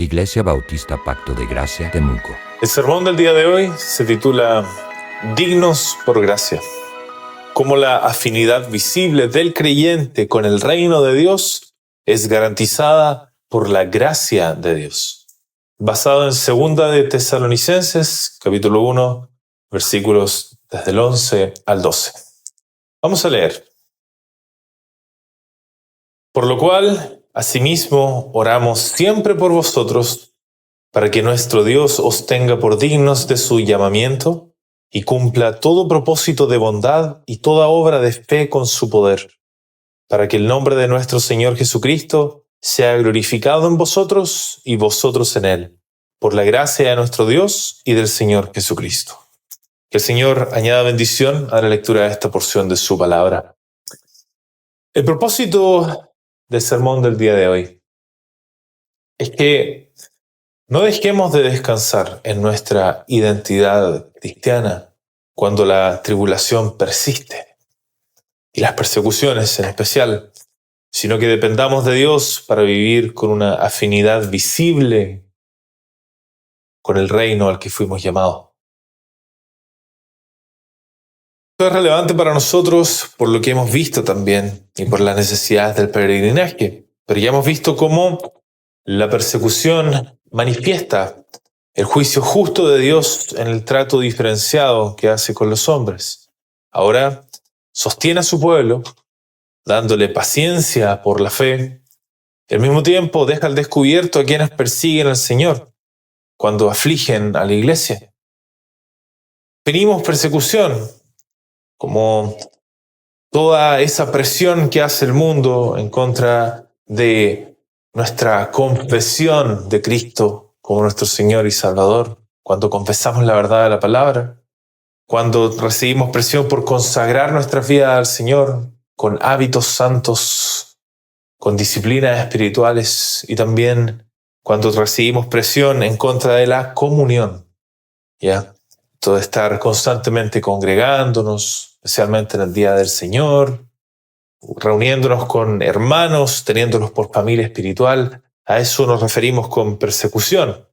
Iglesia Bautista Pacto de Gracia, Temuco. El sermón del día de hoy se titula Dignos por Gracia. Cómo la afinidad visible del creyente con el reino de Dios es garantizada por la gracia de Dios. Basado en 2 de Tesalonicenses, capítulo 1, versículos desde el 11 al 12. Vamos a leer. Por lo cual, asimismo, oramos siempre por vosotros, para que nuestro Dios os tenga por dignos de su llamamiento y cumpla todo propósito de bondad y toda obra de fe con su poder, para que el nombre de nuestro Señor Jesucristo sea glorificado en vosotros y vosotros en Él, por la gracia de nuestro Dios y del Señor Jesucristo. Que el Señor añada bendición a la lectura de esta porción de su palabra. El propósito del sermón del día de hoy es que no dejemos de descansar en nuestra identidad cristiana cuando la tribulación persiste y las persecuciones en especial, sino que dependamos de Dios para vivir con una afinidad visible con el reino al que fuimos llamados. Esto es relevante para nosotros por lo que hemos visto también y por las necesidades del peregrinaje, pero ya hemos visto cómo la persecución manifiesta el juicio justo de Dios en el trato diferenciado que hace con los hombres. Ahora sostiene a su pueblo, dándole paciencia por la fe, y al mismo tiempo deja al descubierto a quienes persiguen al Señor cuando afligen a la iglesia. Venimos persecución, como toda esa presión que hace el mundo en contra de nuestra confesión de Cristo como nuestro Señor y Salvador, cuando confesamos la verdad de la palabra, cuando recibimos presión por consagrar nuestra vida al Señor con hábitos santos, con disciplinas espirituales, y también cuando recibimos presión en contra de la comunión, ¿ya? Todo estar constantemente congregándonos, especialmente en el día del Señor, reuniéndonos con hermanos, teniéndolos por familia espiritual. A eso nos referimos con persecución.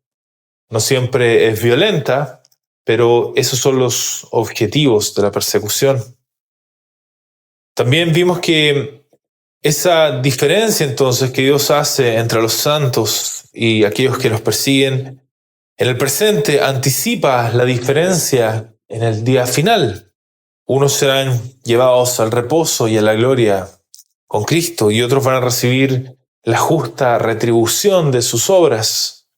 No siempre es violenta, pero esos son los objetivos de la persecución. También vimos que esa diferencia entonces que Dios hace entre los santos y aquellos que los persiguen, en el presente anticipa la diferencia en el día final. Unos serán llevados al reposo y a la gloria con Cristo, y otros van a recibir la justa retribución de sus obras.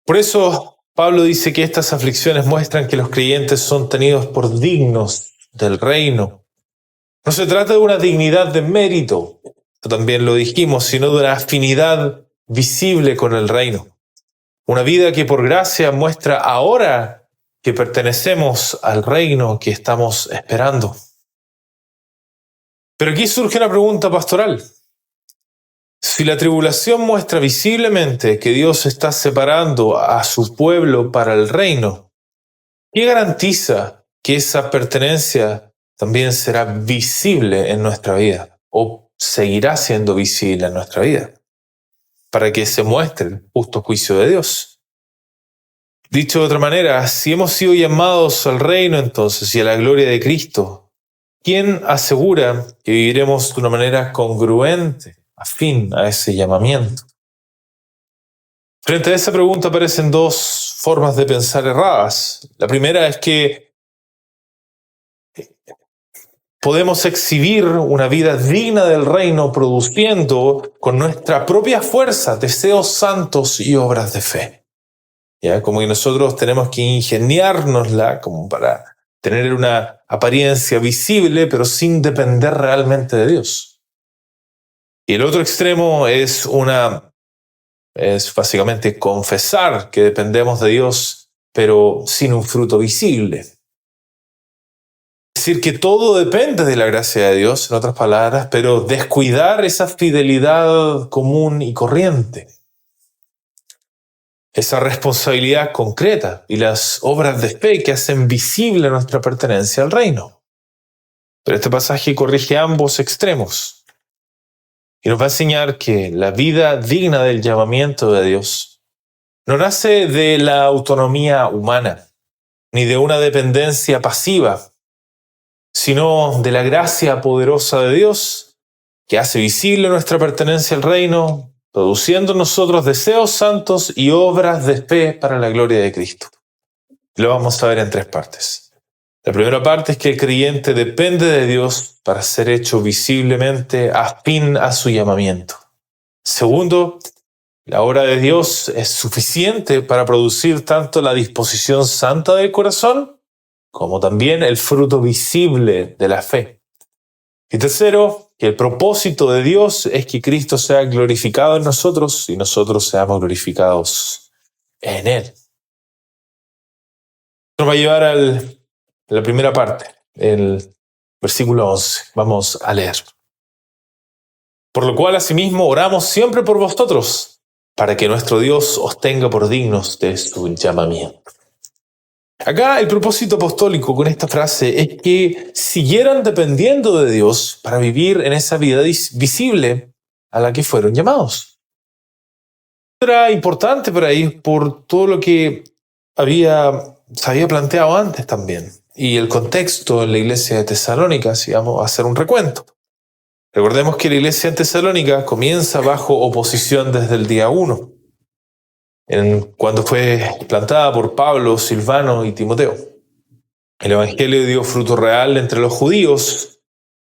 Por eso Pablo dice que estas aflicciones muestran que los creyentes son tenidos por dignos del reino. No se trata de una dignidad de mérito, también lo dijimos, sino de una afinidad visible con el reino. Una vida que por gracia muestra ahora que pertenecemos al reino que estamos esperando. Pero aquí surge una pregunta pastoral. Si la tribulación muestra visiblemente que Dios está separando a su pueblo para el reino, ¿qué garantiza que esa pertenencia también será visible en nuestra vida o seguirá siendo visible en nuestra vida para que se muestre el justo juicio de Dios? Dicho de otra manera, si hemos sido llamados al reino entonces y a la gloria de Cristo, ¿quién asegura que viviremos de una manera congruente, afín a ese llamamiento? Frente a esa pregunta aparecen dos formas de pensar erradas. La primera es que podemos exhibir una vida digna del reino produciendo con nuestra propia fuerza deseos santos y obras de fe. ¿Ya? Como que nosotros tenemos que ingeniárnosla como para tener una apariencia visible, pero sin depender realmente de Dios. Y el otro extremo es básicamente confesar que dependemos de Dios, pero sin un fruto visible. Es decir, que todo depende de la gracia de Dios, en otras palabras, pero descuidar esa fidelidad común y corriente, esa responsabilidad concreta y las obras de fe que hacen visible nuestra pertenencia al reino. Pero este pasaje corrige ambos extremos. y nos va a enseñar que la vida digna del llamamiento de Dios no nace de la autonomía humana, ni de una dependencia pasiva, sino de la gracia poderosa de Dios que hace visible nuestra pertenencia al reino, produciendo en nosotros deseos santos y obras de fe para la gloria de Cristo. Lo vamos a ver en 3 partes. La primera parte es que el creyente depende de Dios para ser hecho visiblemente afín a su llamamiento. Segundo, la obra de Dios es suficiente para producir tanto la disposición santa del corazón como también el fruto visible de la fe. Y tercero, que el propósito de Dios es que Cristo sea glorificado en nosotros y nosotros seamos glorificados en Él. Nos va a llevar a la primera parte, el versículo 11. Vamos a leer. Por lo cual, asimismo, oramos siempre por vosotros, para que nuestro Dios os tenga por dignos de su llamamiento. Acá el propósito apostólico con esta frase es que siguieran dependiendo de Dios para vivir en esa vida visible a la que fueron llamados. Era importante para ellos por todo lo que se había planteado antes también. Y el contexto en la iglesia de Tesalónica, si vamos a hacer un recuento. Recordemos que la iglesia en Tesalónica comienza bajo oposición desde el día 1. Cuando fue plantada por Pablo, Silvano y Timoteo. El evangelio dio fruto real entre los judíos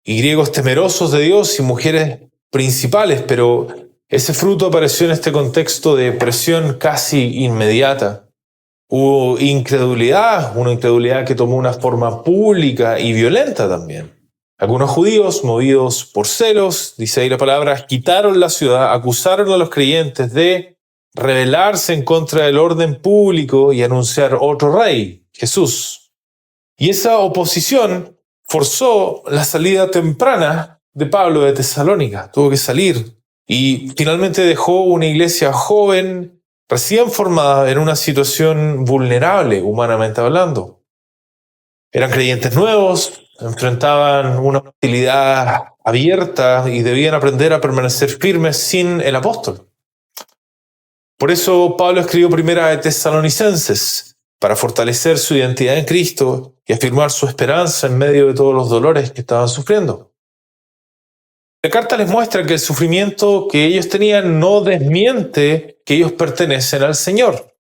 y griegos temerosos de Dios y mujeres principales, pero ese fruto apareció en este contexto de presión casi inmediata. Hubo incredulidad, una incredulidad que tomó una forma pública y violenta también. Algunos judíos, movidos por celos, dice ahí la palabra, quitaron la ciudad, acusaron a los creyentes de rebelarse en contra del orden público y anunciar otro rey, Jesús. Y esa oposición forzó la salida temprana de Pablo de Tesalónica. Tuvo que salir y finalmente dejó una iglesia joven, recién formada, en una situación vulnerable, humanamente hablando. Eran creyentes nuevos, enfrentaban una hostilidad abierta y debían aprender a permanecer firmes sin el apóstol. Por eso Pablo escribió primera de Tesalonicenses, para fortalecer su identidad en Cristo y afirmar su esperanza en medio de todos los dolores que estaban sufriendo. La carta les muestra que el sufrimiento que ellos tenían no desmiente que ellos pertenecen al Señor,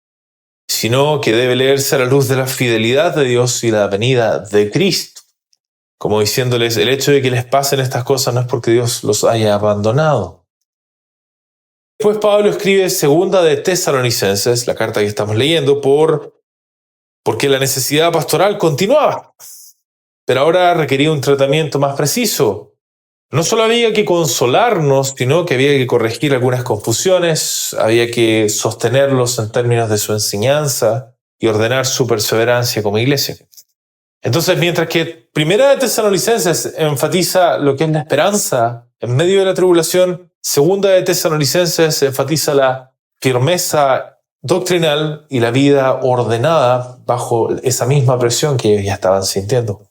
sino que debe leerse a la luz de la fidelidad de Dios y la venida de Cristo. Como diciéndoles, el hecho de que les pasen estas cosas no es porque Dios los haya abandonado. Después Pablo escribe segunda de Tesalonicenses, la carta que estamos leyendo, porque la necesidad pastoral continuaba, pero ahora requería un tratamiento más preciso. No solo había que consolarnos, sino que había que corregir algunas confusiones, había que sostenerlos en términos de su enseñanza y ordenar su perseverancia como iglesia. Entonces, mientras que primera de Tesalonicenses enfatiza lo que es la esperanza en medio de la tribulación, segunda de Tesalonicenses enfatiza la firmeza doctrinal y la vida ordenada bajo esa misma presión que ellos ya estaban sintiendo.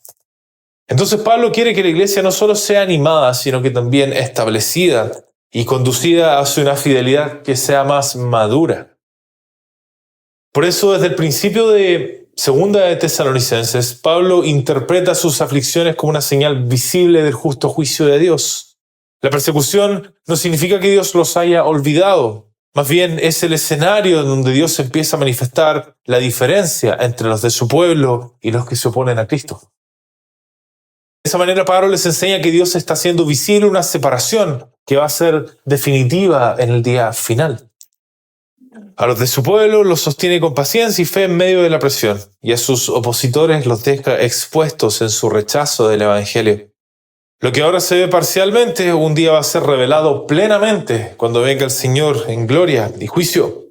Entonces Pablo quiere que la iglesia no solo sea animada, sino que también establecida y conducida hacia una fidelidad que sea más madura. Por eso, desde el principio de segunda de Tesalonicenses, Pablo interpreta sus aflicciones como una señal visible del justo juicio de Dios. La persecución no significa que Dios los haya olvidado. Más bien es el escenario donde Dios empieza a manifestar la diferencia entre los de su pueblo y los que se oponen a Cristo. De esa manera Pablo les enseña que Dios está haciendo visible una separación que va a ser definitiva en el día final. A los de su pueblo los sostiene con paciencia y fe en medio de la presión, y a sus opositores los deja expuestos en su rechazo del evangelio. Lo que ahora se ve parcialmente, un día va a ser revelado plenamente cuando venga el Señor en gloria y juicio.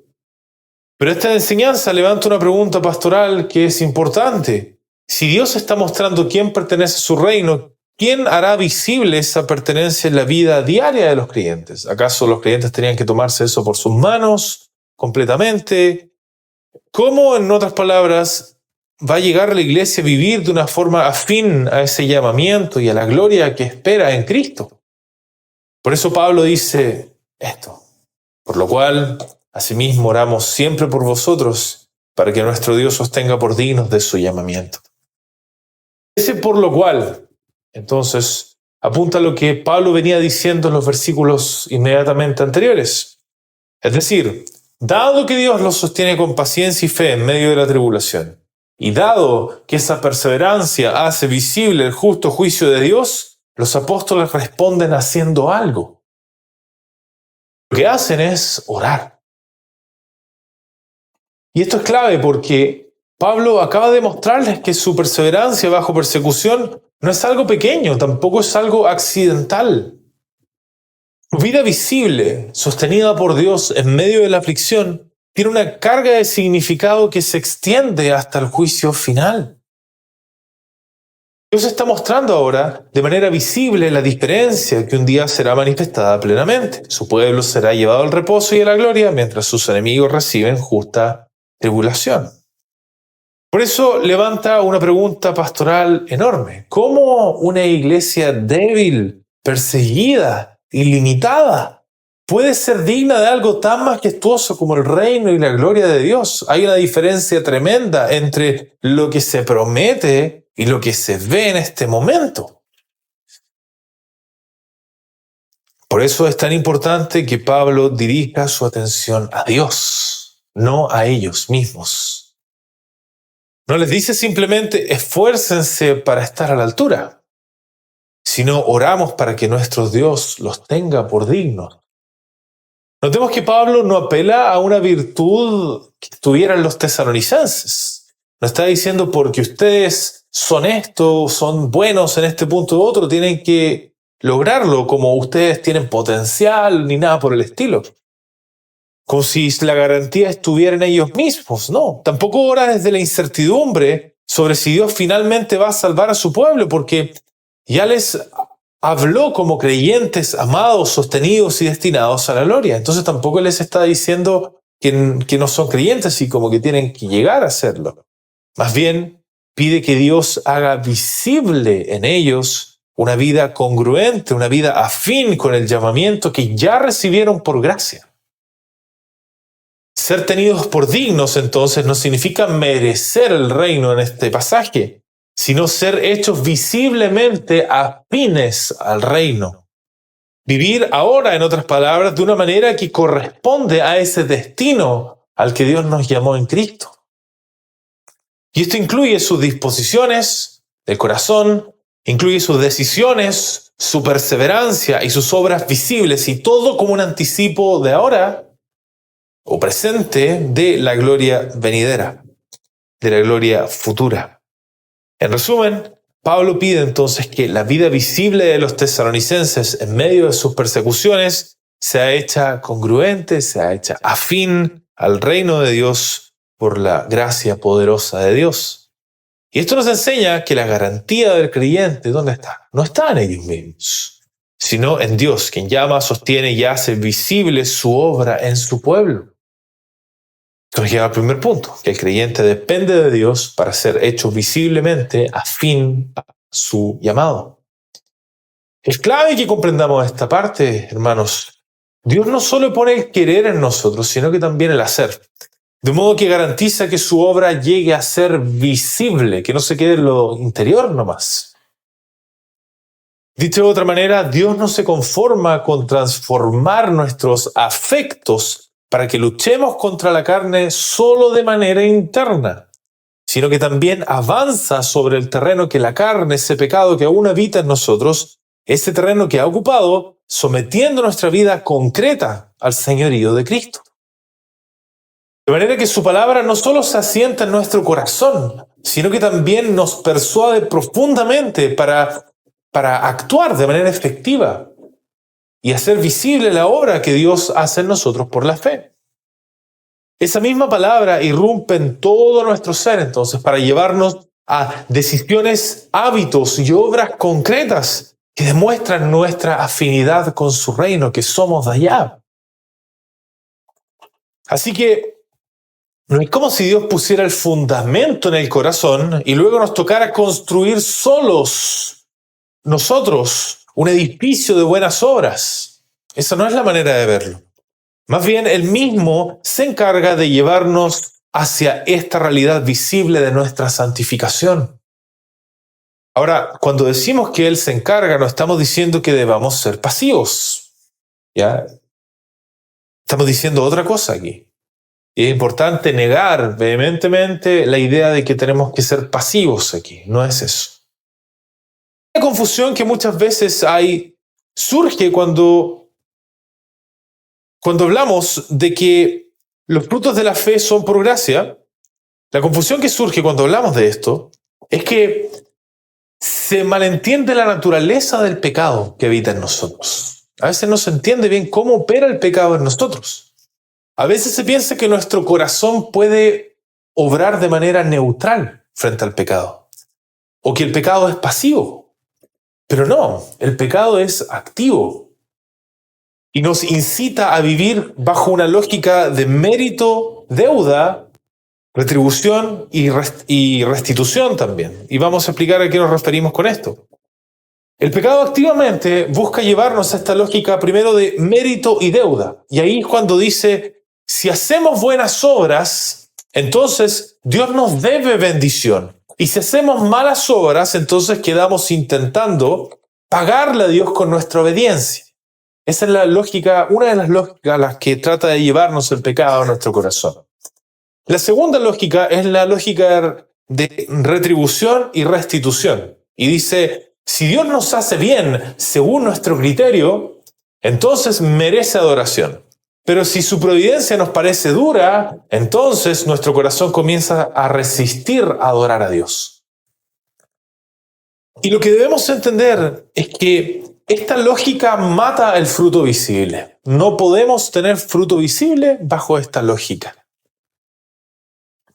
Pero esta enseñanza levanta una pregunta pastoral que es importante. Si Dios está mostrando quién pertenece a su reino, ¿quién hará visible esa pertenencia en la vida diaria de los creyentes? ¿Acaso los creyentes tenían que tomarse eso por sus manos completamente? ¿Cómo, en otras palabras, va a llegar la iglesia a vivir de una forma afín a ese llamamiento y a la gloria que espera en Cristo? Por eso Pablo dice esto, por lo cual, asimismo, oramos siempre por vosotros, para que nuestro Dios os tenga por dignos de su llamamiento. Ese por lo cual, entonces, apunta a lo que Pablo venía diciendo en los versículos inmediatamente anteriores. Es decir, dado que Dios los sostiene con paciencia y fe en medio de la tribulación, y dado que esa perseverancia hace visible el justo juicio de Dios, los apóstoles responden haciendo algo. Lo que hacen es orar. Y esto es clave porque Pablo acaba de mostrarles que su perseverancia bajo persecución no es algo pequeño, tampoco es algo accidental. Su vida visible, sostenida por Dios en medio de la aflicción, tiene una carga de significado que se extiende hasta el juicio final. Dios está mostrando ahora de manera visible la diferencia que un día será manifestada plenamente. Su pueblo será llevado al reposo y a la gloria, mientras sus enemigos reciben justa tribulación. Por eso levanta una pregunta pastoral enorme. ¿Cómo una iglesia débil, perseguida y limitada puede ser digna de algo tan majestuoso como el reino y la gloria de Dios? Hay una diferencia tremenda entre lo que se promete y lo que se ve en este momento. Por eso es tan importante que Pablo dirija su atención a Dios, no a ellos mismos. No les dice simplemente esfuércense para estar a la altura, sino oramos para que nuestro Dios los tenga por dignos. Notemos que Pablo no apela a una virtud que tuvieran los tesalonicenses. No está diciendo porque ustedes son esto, son buenos en este punto u otro, tienen que lograrlo como ustedes tienen potencial ni nada por el estilo. Como si la garantía estuviera en ellos mismos. No, tampoco ora desde la incertidumbre sobre si Dios finalmente va a salvar a su pueblo, porque ya les habló como creyentes amados, sostenidos y destinados a la gloria. Entonces tampoco les está diciendo que no son creyentes y como que tienen que llegar a serlo. Más bien, pide que Dios haga visible en ellos una vida congruente, una vida afín con el llamamiento que ya recibieron por gracia. Ser tenidos por dignos, entonces, no significa merecer el reino en este pasaje, sino ser hechos visiblemente afines al reino. Vivir ahora, en otras palabras, de una manera que corresponde a ese destino al que Dios nos llamó en Cristo. Y esto incluye sus disposiciones del corazón, incluye sus decisiones, su perseverancia y sus obras visibles, y todo como un anticipo de ahora o presente de la gloria venidera, de la gloria futura. En resumen, Pablo pide entonces que la vida visible de los tesalonicenses en medio de sus persecuciones sea hecha congruente, sea hecha afín al reino de Dios por la gracia poderosa de Dios. Y esto nos enseña que la garantía del creyente, ¿dónde está? No está en ellos mismos, sino en Dios, quien llama, sostiene y hace visible su obra en su pueblo. Esto nos lleva al primer punto, que el creyente depende de Dios para ser hecho visiblemente afín a su llamado. Es clave que comprendamos esta parte, hermanos. Dios no solo pone el querer en nosotros, sino que también el hacer. De modo que garantiza que su obra llegue a ser visible, que no se quede en lo interior nomás. Dicho de otra manera, Dios no se conforma con transformar nuestros afectos para que luchemos contra la carne solo de manera interna, sino que también avanza sobre el terreno que la carne, ese pecado que aún habita en nosotros, ese terreno que ha ocupado, sometiendo nuestra vida concreta al señorío de Cristo. De manera que su palabra no solo se asienta en nuestro corazón, sino que también nos persuade profundamente para actuar de manera efectiva y hacer visible la obra que Dios hace en nosotros por la fe. Esa misma palabra irrumpe en todo nuestro ser, entonces, para llevarnos a decisiones, hábitos y obras concretas que demuestran nuestra afinidad con su reino, que somos de allá. Así que no es como si Dios pusiera el fundamento en el corazón y luego nos tocara construir solos nosotros un edificio de buenas obras. Esa no es la manera de verlo. Más bien, Él mismo se encarga de llevarnos hacia esta realidad visible de nuestra santificación. Ahora, cuando decimos que Él se encarga, no estamos diciendo que debamos ser pasivos. ¿Ya? Estamos diciendo otra cosa aquí. Y es importante negar vehementemente la idea de que tenemos que ser pasivos aquí. No es eso. La confusión que muchas veces hay surge cuando hablamos de que los frutos de la fe son por gracia. La confusión que surge cuando hablamos de esto es que se malentiende la naturaleza del pecado que habita en nosotros. A veces no se entiende bien cómo opera el pecado en nosotros. A veces se piensa que nuestro corazón puede obrar de manera neutral frente al pecado, o que el pecado es pasivo. Pero no, el pecado es activo y nos incita a vivir bajo una lógica de mérito, deuda, retribución y restitución también. Y vamos a explicar a qué nos referimos con esto. El pecado activamente busca llevarnos a esta lógica primero de mérito y deuda. Y ahí es cuando dice, si hacemos buenas obras, entonces Dios nos debe bendición. Y si hacemos malas obras, entonces quedamos intentando pagarle a Dios con nuestra obediencia. Esa es la lógica, una de las lógicas a las que trata de llevarnos el pecado a nuestro corazón. La segunda lógica es la lógica de retribución y restitución. Y dice, si Dios nos hace bien según nuestro criterio, entonces merece adoración. Pero si su providencia nos parece dura, entonces nuestro corazón comienza a resistir a adorar a Dios. Y lo que debemos entender es que esta lógica mata el fruto visible. No podemos tener fruto visible bajo esta lógica.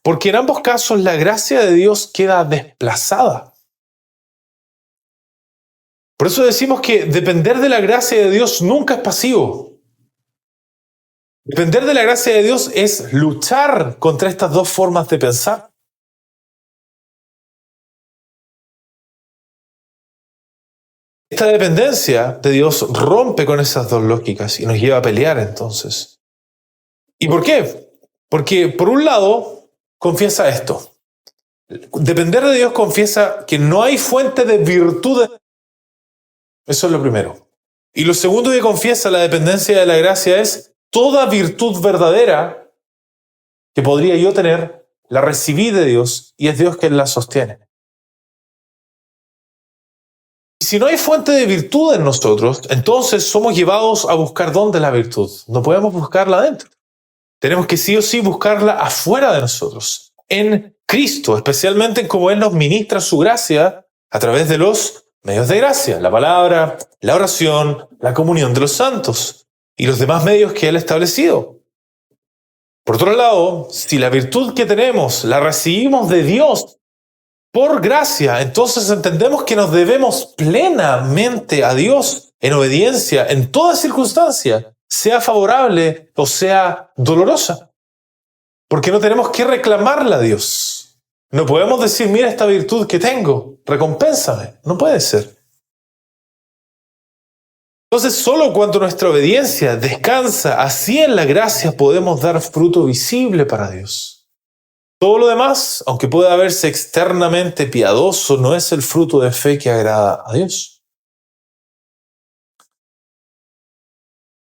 Porque en ambos casos la gracia de Dios queda desplazada. Por eso decimos que depender de la gracia de Dios nunca es pasivo. Depender de la gracia de Dios es luchar contra estas dos formas de pensar. Esta dependencia de Dios rompe con esas dos lógicas y nos lleva a pelear entonces. ¿Y por qué? Porque por un lado confiesa esto. Depender de Dios confiesa que no hay fuente de virtud. Eso es lo primero. Y lo segundo que confiesa la dependencia de la gracia es toda virtud verdadera que podría yo tener, la recibí de Dios y es Dios quien la sostiene. Y si no hay fuente de virtud en nosotros, entonces somos llevados a buscar ¿dónde la virtud? No podemos buscarla adentro. Tenemos que sí o sí buscarla afuera de nosotros, en Cristo, especialmente en cómo Él nos ministra su gracia a través de los medios de gracia, la palabra, la oración, la comunión de los santos y los demás medios que Él ha establecido. Por otro lado, si la virtud que tenemos la recibimos de Dios por gracia, entonces entendemos que nos debemos plenamente a Dios en obediencia en toda circunstancia, sea favorable o sea dolorosa. Porque no tenemos que reclamarla a Dios. No podemos decir, mira esta virtud que tengo, recompénsame. No puede ser. Entonces, solo cuando nuestra obediencia descansa así en la gracia podemos dar fruto visible para Dios. Todo lo demás, aunque pueda verse externamente piadoso, no es el fruto de fe que agrada a Dios.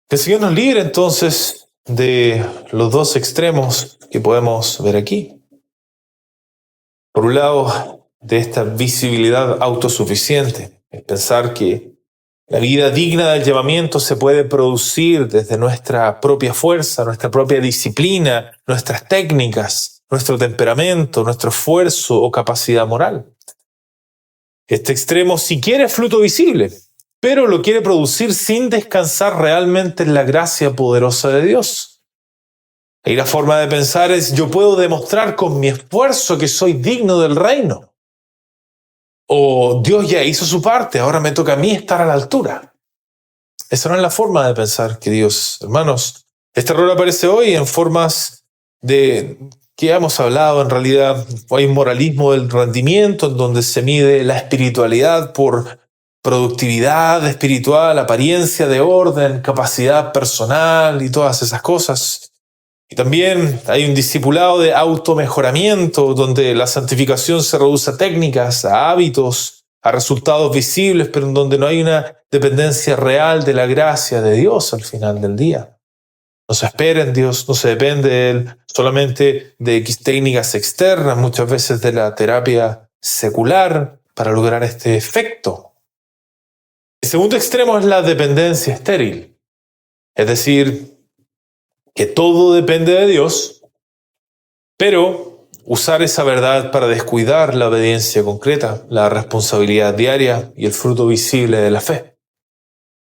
Que el Señor nos libre entonces de los dos extremos que podemos ver aquí. Por un lado, de esta visibilidad autosuficiente, es pensar que la vida digna del llamamiento se puede producir desde nuestra propia fuerza, nuestra propia disciplina, nuestras técnicas, nuestro temperamento, nuestro esfuerzo o capacidad moral. Este extremo sí quiere fruto visible, pero lo quiere producir sin descansar realmente en la gracia poderosa de Dios. Y la forma de pensar es, yo puedo demostrar con mi esfuerzo que soy digno del reino. O Dios ya hizo su parte, ahora me toca a mí estar a la altura. Esa no es la forma de pensar que Dios, hermanos, este error aparece hoy en formas de que hemos hablado en realidad. Hay un moralismo del rendimiento en donde se mide la espiritualidad por productividad espiritual, apariencia de orden, capacidad personal y todas esas cosas. Y también hay un discipulado de automejoramiento, donde la santificación se reduce a técnicas, a hábitos, a resultados visibles, pero en donde no hay una dependencia real de la gracia de Dios al final del día. No se espera en Dios, no se depende de Él solamente de X técnicas externas, muchas veces de la terapia secular, para lograr este efecto. El segundo extremo es la dependencia estéril, es decir, que todo depende de Dios, pero usar esa verdad para descuidar la obediencia concreta, la responsabilidad diaria y el fruto visible de la fe.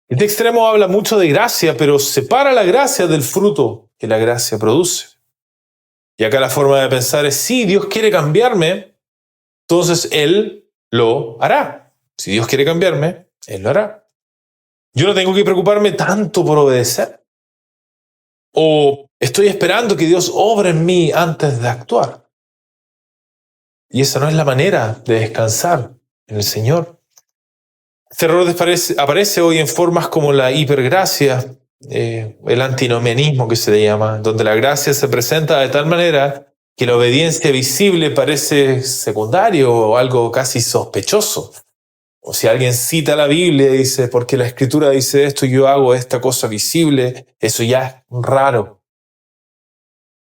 Este extremo habla mucho de gracia, pero separa la gracia del fruto que la gracia produce. Y acá la forma de pensar es, si Dios quiere cambiarme, entonces Él lo hará. Si Dios quiere cambiarme, Él lo hará. Yo no tengo que preocuparme tanto por obedecer. O estoy esperando que Dios obre en mí antes de actuar. Y esa no es la manera de descansar en el Señor. Este error aparece hoy en formas como la hipergracia, el antinomianismo que se le llama, donde la gracia se presenta de tal manera que la obediencia visible parece secundario o algo casi sospechoso. O si alguien cita la Biblia y dice, porque la Escritura dice esto y yo hago esta cosa visible, eso ya es raro.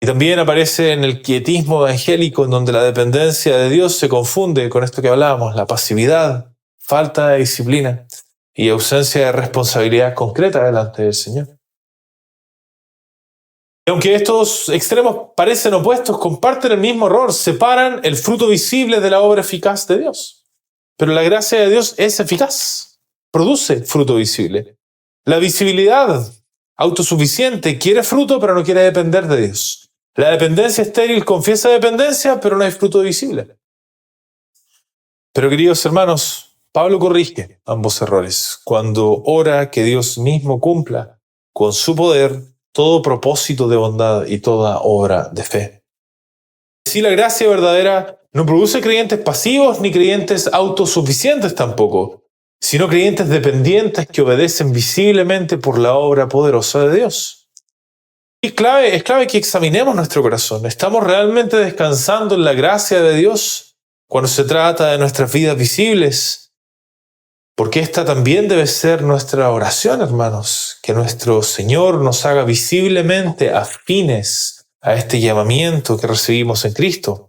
Y también aparece en el quietismo evangélico, en donde la dependencia de Dios se confunde con esto que hablábamos, la pasividad, falta de disciplina y ausencia de responsabilidad concreta delante del Señor. Y aunque estos extremos parecen opuestos, comparten el mismo error, separan el fruto visible de la obra eficaz de Dios. Pero la gracia de Dios es eficaz, produce fruto visible. La visibilidad autosuficiente quiere fruto, pero no quiere depender de Dios. La dependencia estéril confiesa dependencia, pero no hay fruto visible. Pero queridos hermanos, Pablo corrige ambos errores cuando ora que Dios mismo cumpla con su poder todo propósito de bondad y toda obra de fe. Si la gracia verdadera no produce creyentes pasivos ni creyentes autosuficientes tampoco, sino creyentes dependientes que obedecen visiblemente por la obra poderosa de Dios. Es clave que examinemos nuestro corazón. ¿Estamos realmente descansando en la gracia de Dios cuando se trata de nuestras vidas visibles? Porque esta también debe ser nuestra oración, hermanos, que nuestro Señor nos haga visiblemente afines a este llamamiento que recibimos en Cristo.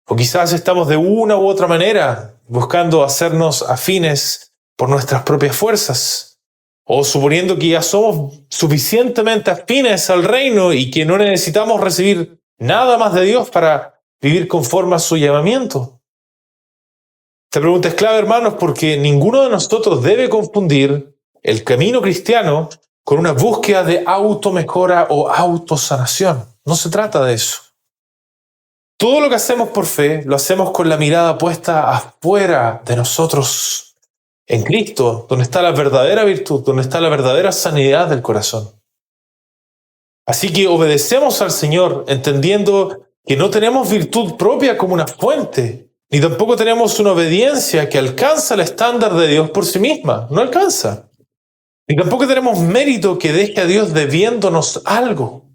O quizás estamos de una u otra manera buscando hacernos afines por nuestras propias fuerzas. O suponiendo que ya somos suficientemente afines al reino y que no necesitamos recibir nada más de Dios para vivir conforme a su llamamiento. Esta pregunta es clave, hermanos, porque ninguno de nosotros debe confundir el camino cristiano con una búsqueda de automejora o autosanación. No se trata de eso. Todo lo que hacemos por fe, lo hacemos con la mirada puesta afuera de nosotros, en Cristo, donde está la verdadera virtud, donde está la verdadera sanidad del corazón. Así que obedecemos al Señor, entendiendo que no tenemos virtud propia como una fuente, ni tampoco tenemos una obediencia que alcanza el estándar de Dios por sí misma. No alcanza. Ni tampoco tenemos mérito que deje a Dios debiéndonos algo.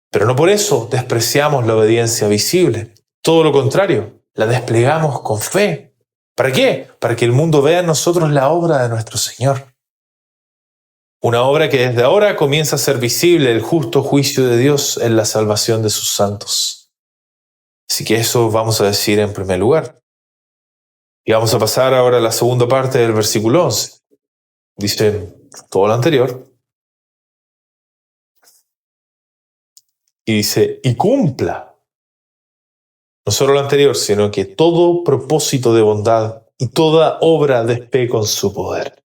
Pero no por eso despreciamos la obediencia visible. Todo lo contrario, la desplegamos con fe. ¿Para qué? Para que el mundo vea en nosotros la obra de nuestro Señor. Una obra que desde ahora comienza a ser visible, el justo juicio de Dios en la salvación de sus santos. Así que eso vamos a decir en primer lugar. Y vamos a pasar ahora a la segunda parte del versículo 11. Dice todo lo anterior. Y dice, y cumpla. No solo lo anterior, sino que todo propósito de bondad y toda obra de fe con su poder.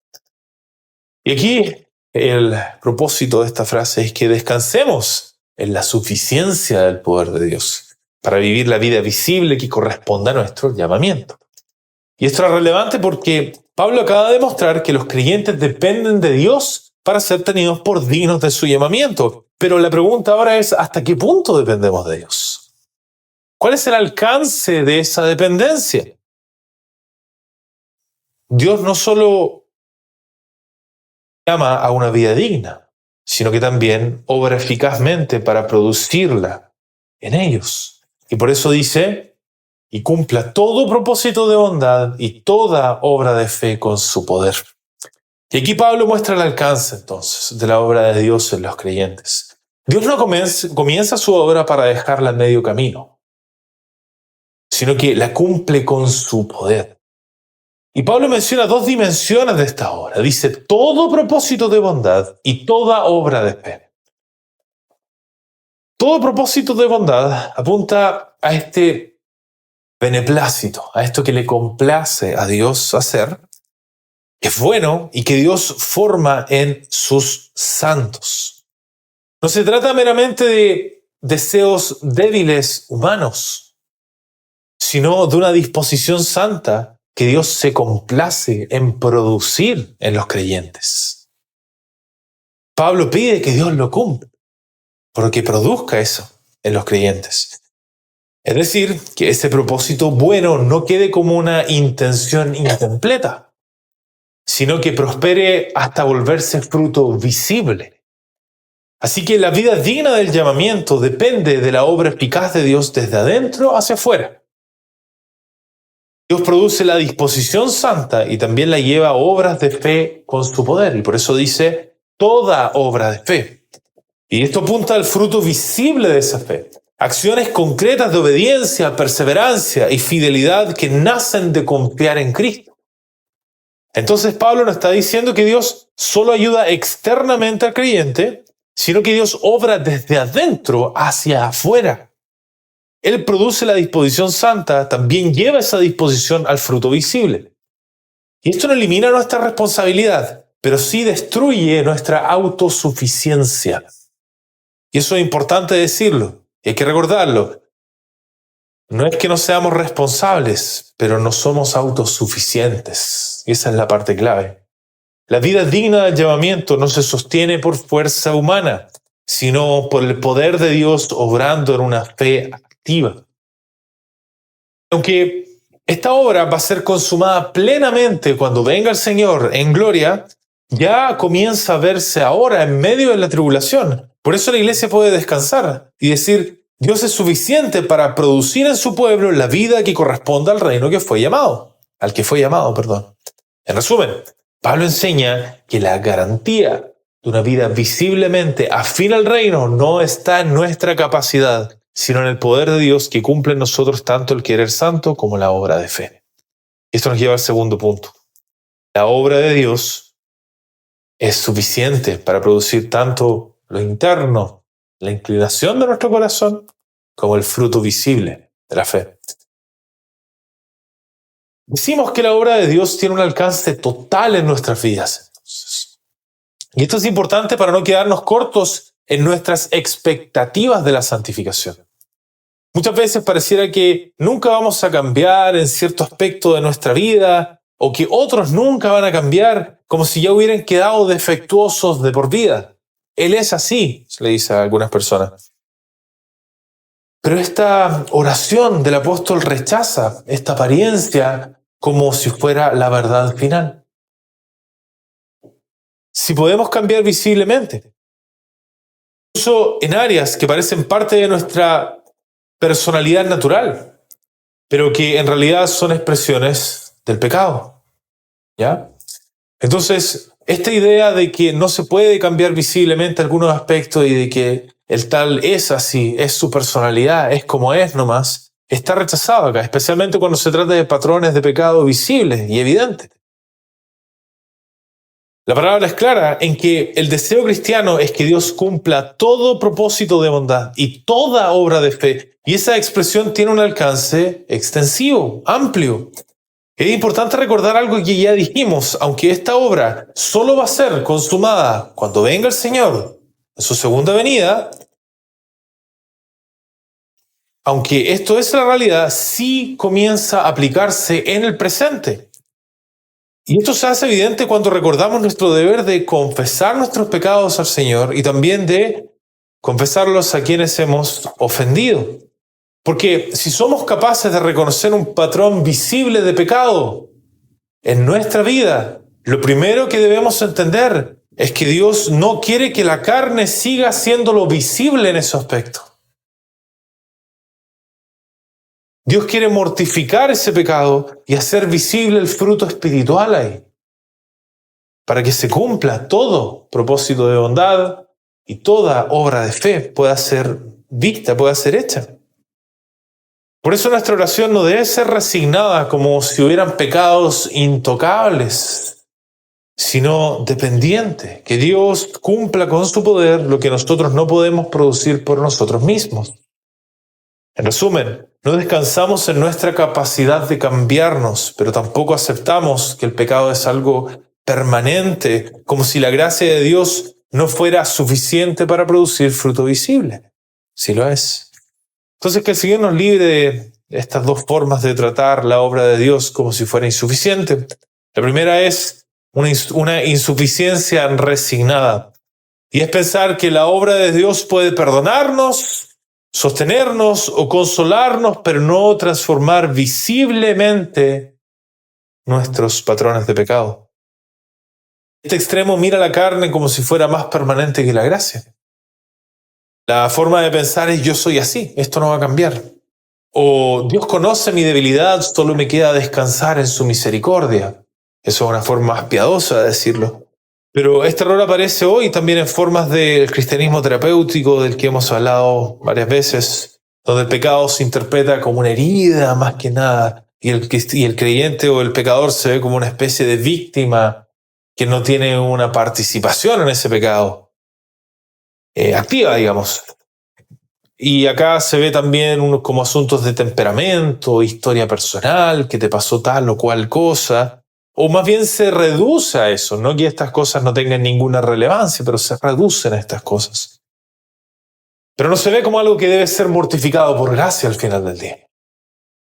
Y aquí el propósito de esta frase es que descansemos en la suficiencia del poder de Dios para vivir la vida visible que corresponda a nuestro llamamiento. Y esto es relevante porque Pablo acaba de demostrar que los creyentes dependen de Dios para ser tenidos por dignos de su llamamiento. Pero la pregunta ahora es, ¿hasta qué punto dependemos de Dios? ¿Cuál es el alcance de esa dependencia? Dios no solo llama a una vida digna, sino que también obra eficazmente para producirla en ellos. Y por eso dice, y cumpla todo propósito de bondad y toda obra de fe con su poder. Y aquí Pablo muestra el alcance entonces de la obra de Dios en los creyentes. Dios no comienza su obra para dejarla en medio camino, sino que la cumple con su poder. Y Pablo menciona dos dimensiones de esta obra. Dice, todo propósito de bondad y toda obra de fe. Todo propósito de bondad apunta a este beneplácito, a esto que le complace a Dios hacer, que es bueno y que Dios forma en sus santos. No se trata meramente de deseos débiles humanos, sino de una disposición santa que Dios se complace en producir en los creyentes. Pablo pide que Dios lo cumpla, porque produzca eso en los creyentes. Es decir, que ese propósito bueno no quede como una intención incompleta, sino que prospere hasta volverse fruto visible. Así que la vida digna del llamamiento depende de la obra eficaz de Dios desde adentro hacia afuera. Dios produce la disposición santa y también la lleva a obras de fe con su poder. Y por eso dice, toda obra de fe. Y esto apunta al fruto visible de esa fe. Acciones concretas de obediencia, perseverancia y fidelidad que nacen de confiar en Cristo. Entonces Pablo no está diciendo que Dios solo ayuda externamente al creyente, sino que Dios obra desde adentro hacia afuera. Él produce la disposición santa, también lleva esa disposición al fruto visible. Y esto no elimina nuestra responsabilidad, pero sí destruye nuestra autosuficiencia. Y eso es importante decirlo, y hay que recordarlo. No es que no seamos responsables, pero no somos autosuficientes. Y esa es la parte clave. La vida digna del llamamiento no se sostiene por fuerza humana, sino por el poder de Dios obrando en una fe activa. Aunque esta obra va a ser consumada plenamente cuando venga el Señor en gloria, ya comienza a verse ahora en medio de la tribulación. Por eso la iglesia puede descansar y decir, Dios es suficiente para producir en su pueblo la vida que corresponde al reino que fue llamado, al que fue llamado, perdón. En resumen, Pablo enseña que la garantía de una vida visiblemente afín al reino no está en nuestra capacidad, sino en el poder de Dios que cumple en nosotros tanto el querer santo como la obra de fe. Esto nos lleva al segundo punto. La obra de Dios es suficiente para producir tanto lo interno, la inclinación de nuestro corazón, como el fruto visible de la fe. Decimos que la obra de Dios tiene un alcance total en nuestras vidas. Entonces, y esto es importante para no quedarnos cortos en nuestras expectativas de la santificación. Muchas veces pareciera que nunca vamos a cambiar en cierto aspecto de nuestra vida o que otros nunca van a cambiar, como si ya hubieran quedado defectuosos de por vida. Él es así, se le dice a algunas personas. Pero esta oración del apóstol rechaza esta apariencia como si fuera la verdad final. Si podemos cambiar visiblemente, incluso en áreas que parecen parte de nuestra personalidad natural, pero que en realidad son expresiones del pecado, ¿ya? Entonces, esta idea de que no se puede cambiar visiblemente algunos aspectos y de que el tal es así, es su personalidad, es como es nomás, está rechazado acá, especialmente cuando se trata de patrones de pecado visibles y evidentes. La palabra es clara en que el deseo cristiano es que Dios cumpla todo propósito de bondad y toda obra de fe. Y esa expresión tiene un alcance extensivo, amplio. Es importante recordar algo que ya dijimos, aunque esta obra solo va a ser consumada cuando venga el Señor en su segunda venida, aunque esto es la realidad, sí comienza a aplicarse en el presente. Y esto se hace evidente cuando recordamos nuestro deber de confesar nuestros pecados al Señor y también de confesarlos a quienes hemos ofendido. Porque si somos capaces de reconocer un patrón visible de pecado, en nuestra vida, lo primero que debemos entender es que Dios no quiere que la carne siga haciéndolo visible en ese aspecto. Dios quiere mortificar ese pecado y hacer visible el fruto espiritual ahí, para que se cumpla todo propósito de bondad y toda obra de fe pueda ser vista, pueda ser hecha. Por eso nuestra oración no debe ser resignada como si hubieran pecados intocables, sino dependiente, que Dios cumpla con su poder lo que nosotros no podemos producir por nosotros mismos. En resumen, no descansamos en nuestra capacidad de cambiarnos, pero tampoco aceptamos que el pecado es algo permanente, como si la gracia de Dios no fuera suficiente para producir fruto visible. Sí lo es. Entonces, que el Señor nos libre de estas dos formas de tratar la obra de Dios como si fuera insuficiente. La primera es una insuficiencia resignada, y es pensar que la obra de Dios puede perdonarnos, sostenernos o consolarnos, pero no transformar visiblemente nuestros patrones de pecado. Este extremo mira la carne como si fuera más permanente que la gracia. La forma de pensar es: yo soy así, esto no va a cambiar. O Dios conoce mi debilidad, solo me queda descansar en su misericordia. Eso es una forma más piadosa de decirlo. Pero este error aparece hoy también en formas del cristianismo terapéutico del que hemos hablado varias veces, donde el pecado se interpreta como una herida más que nada, y el creyente o el pecador se ve como una especie de víctima que no tiene una participación en ese pecado. Activa, digamos. Y acá se ve también como asuntos de temperamento, historia personal, que te pasó tal o cual cosa, o más bien se reduce a eso, no que estas cosas no tengan ninguna relevancia, pero se reducen a estas cosas. Pero no se ve como algo que debe ser mortificado por gracia al final del día.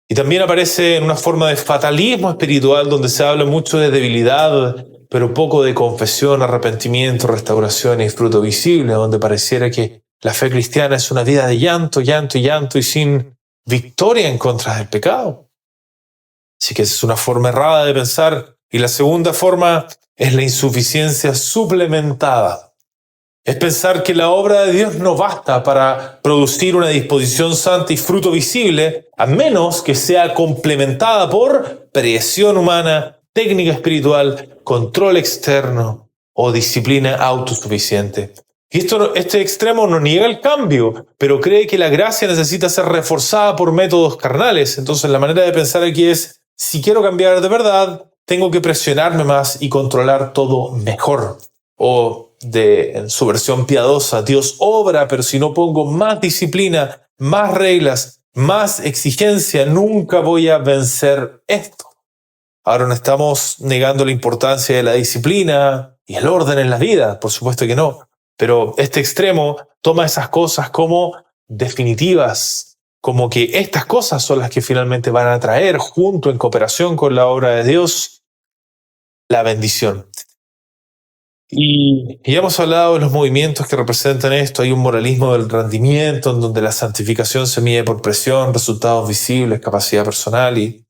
Y también aparece en una forma de fatalismo espiritual donde se habla mucho de debilidad, pero poco de confesión, arrepentimiento, restauración y fruto visible, donde pareciera que la fe cristiana es una vida de llanto, llanto y llanto y sin victoria en contra del pecado. Así que es una forma errada de pensar. Y la segunda forma es la insuficiencia suplementada. Es pensar que la obra de Dios no basta para producir una disposición santa y fruto visible, a menos que sea complementada por presión humana, técnica espiritual, control externo o disciplina autosuficiente. Y este extremo no niega el cambio, pero cree que la gracia necesita ser reforzada por métodos carnales. Entonces la manera de pensar aquí es: si quiero cambiar de verdad, tengo que presionarme más y controlar todo mejor. O en su versión piadosa, Dios obra, pero si no pongo más disciplina, más reglas, más exigencia, nunca voy a vencer esto. Ahora no estamos negando la importancia de la disciplina y el orden en la vida, por supuesto que no. Pero este extremo toma esas cosas como definitivas, como que estas cosas son las que finalmente van a traer, junto en cooperación con la obra de Dios, la bendición. Y ya hemos hablado de los movimientos que representan esto. Hay un moralismo del rendimiento en donde la santificación se mide por presión, resultados visibles, capacidad personal, y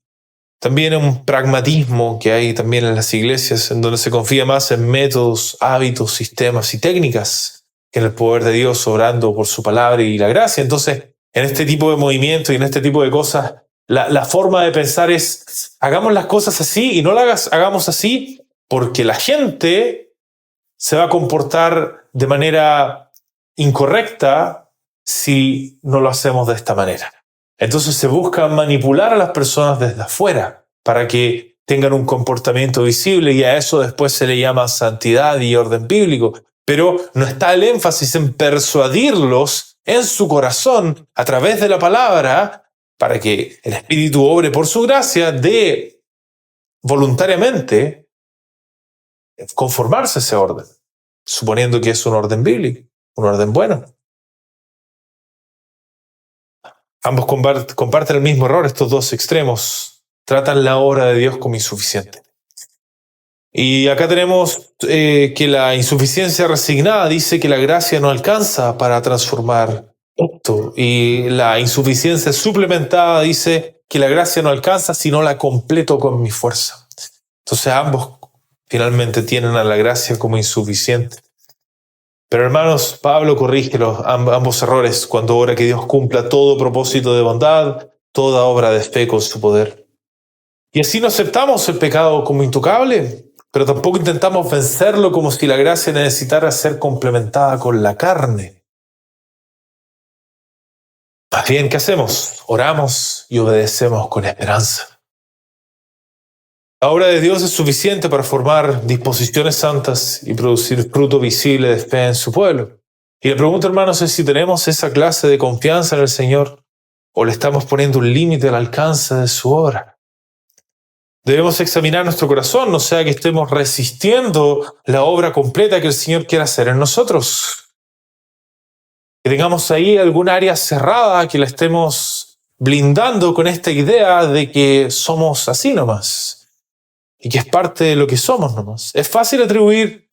también un pragmatismo que hay también en las iglesias, en donde se confía más en métodos, hábitos, sistemas y técnicas que en el poder de Dios obrando por su palabra y la gracia. Entonces, en este tipo de movimientos y en este tipo de cosas, la forma de pensar es: hagamos las cosas así, y no las hagamos así porque la gente se va a comportar de manera incorrecta si no lo hacemos de esta manera. Entonces se busca manipular a las personas desde afuera para que tengan un comportamiento visible, y a eso después se le llama santidad y orden bíblico. Pero no está el énfasis en persuadirlos en su corazón a través de la palabra para que el Espíritu obre por su gracia de voluntariamente conformarse a ese orden, suponiendo que es un orden bíblico, un orden bueno. Ambos comparten el mismo error. Estos dos extremos tratan la obra de Dios como insuficiente. Y acá tenemos que la insuficiencia resignada dice que la gracia no alcanza para transformar esto. Y la insuficiencia suplementada dice que la gracia no alcanza si no la completo con mi fuerza. Entonces ambos finalmente tienen a la gracia como insuficiente. Pero hermanos, Pablo corrige ambos errores cuando ora que Dios cumpla todo propósito de bondad, toda obra de fe con su poder. Y así no aceptamos el pecado como intocable, pero tampoco intentamos vencerlo como si la gracia necesitara ser complementada con la carne. Más bien, ¿qué hacemos? Oramos y obedecemos con esperanza. La obra de Dios es suficiente para formar disposiciones santas y producir fruto visible de fe en su pueblo. Y la pregunta, hermanos, es si tenemos esa clase de confianza en el Señor o le estamos poniendo un límite al alcance de su obra. Debemos examinar nuestro corazón, no sea que estemos resistiendo la obra completa que el Señor quiere hacer en nosotros. Que tengamos ahí algún área cerrada, que la estemos blindando con esta idea de que somos así nomás. Y que es parte de lo que somos nomás. Es fácil atribuir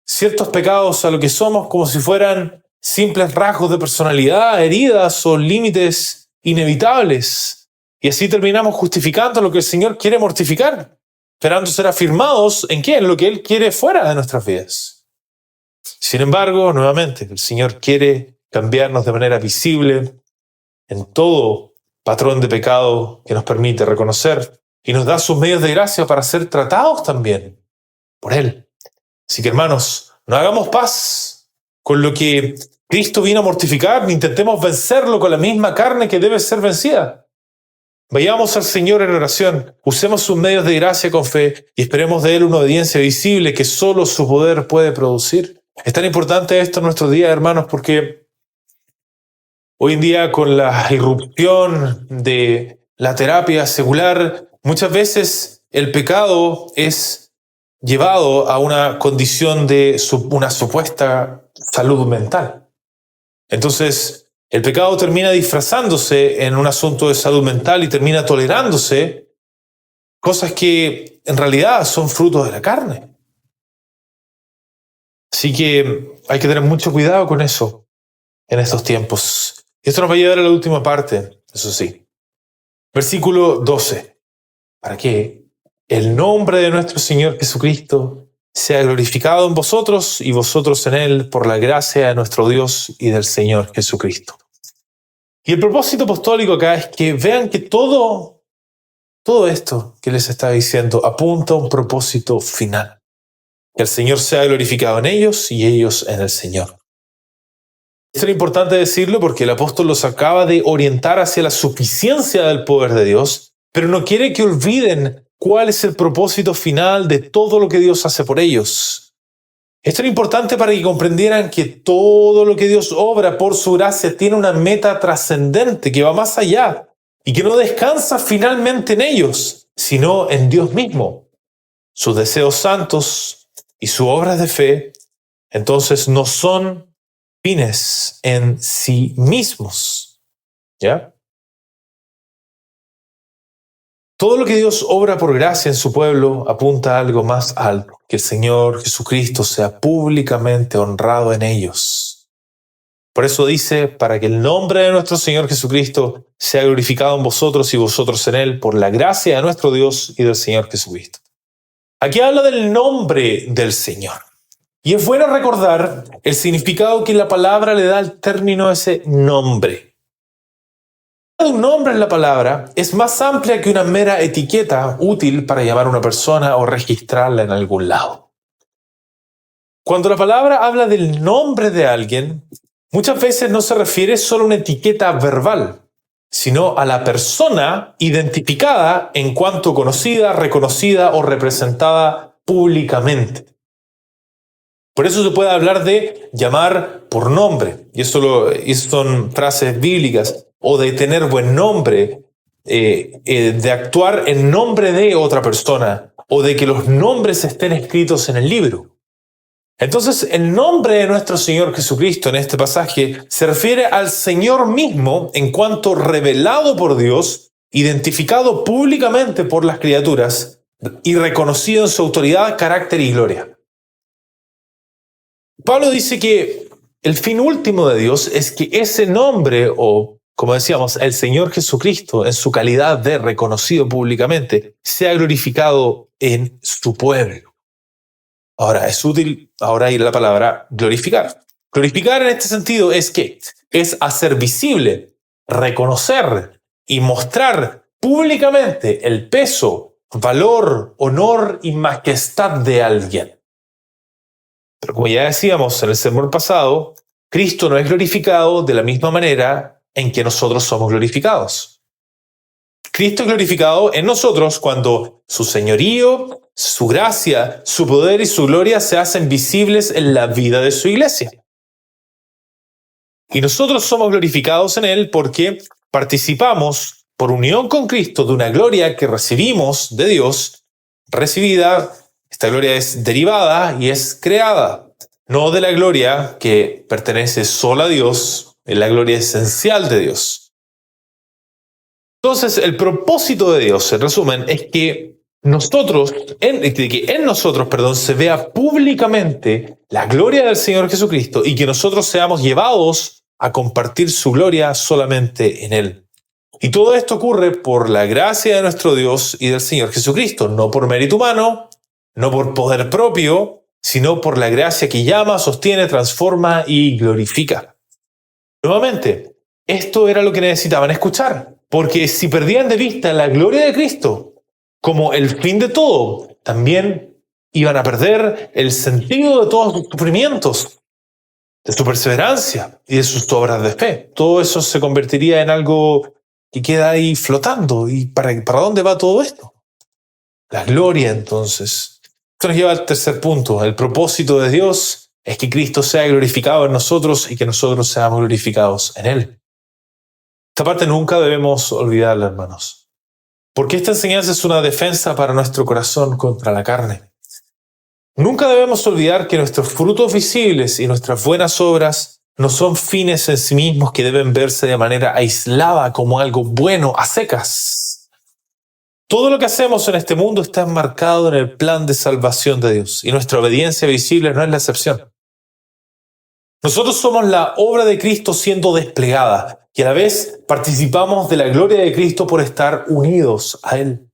ciertos pecados a lo que somos como si fueran simples rasgos de personalidad, heridas o límites inevitables. Y así terminamos justificando lo que el Señor quiere mortificar, esperando ser afirmados ¿en qué? En lo que Él quiere fuera de nuestras vidas. Sin embargo, nuevamente, el Señor quiere cambiarnos de manera visible en todo patrón de pecado que nos permite reconocer y nos da sus medios de gracia para ser tratados también por Él. Así que, hermanos, no hagamos paz con lo que Cristo vino a mortificar, ni intentemos vencerlo con la misma carne que debe ser vencida. Vayamos al Señor en oración, usemos sus medios de gracia con fe y esperemos de Él una obediencia visible que solo su poder puede producir. Es tan importante esto en nuestros días, hermanos, porque hoy en día con la irrupción de la terapia secular, muchas veces el pecado es llevado a una condición de una supuesta salud mental. Entonces, el pecado termina disfrazándose en un asunto de salud mental y termina tolerándose cosas que en realidad son frutos de la carne. Así que hay que tener mucho cuidado con eso en estos tiempos. Y esto nos va a llevar a la última parte, eso sí. Versículo 12. Para que el nombre de nuestro Señor Jesucristo sea glorificado en vosotros y vosotros en Él por la gracia de nuestro Dios y del Señor Jesucristo. Y el propósito apostólico acá es que vean que todo esto que les está diciendo apunta a un propósito final. Que el Señor sea glorificado en ellos y ellos en el Señor. Esto es importante decirlo porque el apóstol los acaba de orientar hacia la suficiencia del poder de Dios, pero no quiere que olviden cuál es el propósito final de todo lo que Dios hace por ellos. Esto era importante para que comprendieran que todo lo que Dios obra por su gracia tiene una meta trascendente que va más allá y que no descansa finalmente en ellos, sino en Dios mismo. Sus deseos santos y sus obras de fe, entonces, no son fines en sí mismos. ¿Ya? Todo lo que Dios obra por gracia en su pueblo apunta a algo más alto, que el Señor Jesucristo sea públicamente honrado en ellos. Por eso dice, para que el nombre de nuestro Señor Jesucristo sea glorificado en vosotros y vosotros en Él, por la gracia de nuestro Dios y del Señor Jesucristo. Aquí habla del nombre del Señor. Y es bueno recordar el significado que la palabra le da al término ese nombre. Un nombre en la palabra es más amplia que una mera etiqueta útil para llamar a una persona o registrarla en algún lado. Cuando la palabra habla del nombre de alguien, muchas veces no se refiere solo a una etiqueta verbal, sino a la persona identificada en cuanto conocida, reconocida o representada públicamente. Por eso se puede hablar de llamar por nombre, y eso son frases bíblicas, o de tener buen nombre, de actuar en nombre de otra persona, o de que los nombres estén escritos en el libro. Entonces, el nombre de nuestro Señor Jesucristo en este pasaje se refiere al Señor mismo en cuanto revelado por Dios, identificado públicamente por las criaturas y reconocido en su autoridad, carácter y gloria. Pablo dice que el fin último de Dios es que ese nombre o como decíamos, el Señor Jesucristo, en su calidad de reconocido públicamente, sea glorificado en su pueblo. Ahora, es útil ahora ir a la palabra glorificar. Glorificar en este sentido es ¿qué? Es hacer visible, reconocer y mostrar públicamente el peso, valor, honor y majestad de alguien. Pero como ya decíamos en el sermón pasado, Cristo no es glorificado de la misma manera en que nosotros somos glorificados. Cristo es glorificado en nosotros cuando su señorío, su gracia, su poder y su gloria se hacen visibles en la vida de su iglesia. Y nosotros somos glorificados en Él porque participamos por unión con Cristo de una gloria que recibimos de Dios, recibida, esta gloria es derivada y es creada, no de la gloria que pertenece solo a Dios, es la gloria esencial de Dios. Entonces, el propósito de Dios, en resumen, es que en nosotros se vea públicamente la gloria del Señor Jesucristo y que nosotros seamos llevados a compartir su gloria solamente en Él. Y todo esto ocurre por la gracia de nuestro Dios y del Señor Jesucristo, no por mérito humano, no por poder propio, sino por la gracia que llama, sostiene, transforma y glorifica. Nuevamente, esto era lo que necesitaban escuchar, porque si perdían de vista la gloria de Cristo como el fin de todo, también iban a perder el sentido de todos sus sufrimientos, de su perseverancia y de sus obras de fe. Todo eso se convertiría en algo que queda ahí flotando. ¿Y para dónde va todo esto? La gloria, entonces. Esto nos lleva al tercer punto. El propósito de Dios es que Cristo sea glorificado en nosotros y que nosotros seamos glorificados en Él. Esta parte nunca debemos olvidarla, hermanos, porque esta enseñanza es una defensa para nuestro corazón contra la carne. Nunca debemos olvidar que nuestros frutos visibles y nuestras buenas obras no son fines en sí mismos que deben verse de manera aislada como algo bueno a secas. Todo lo que hacemos en este mundo está enmarcado en el plan de salvación de Dios y nuestra obediencia visible no es la excepción. Nosotros somos la obra de Cristo siendo desplegada y a la vez participamos de la gloria de Cristo por estar unidos a Él.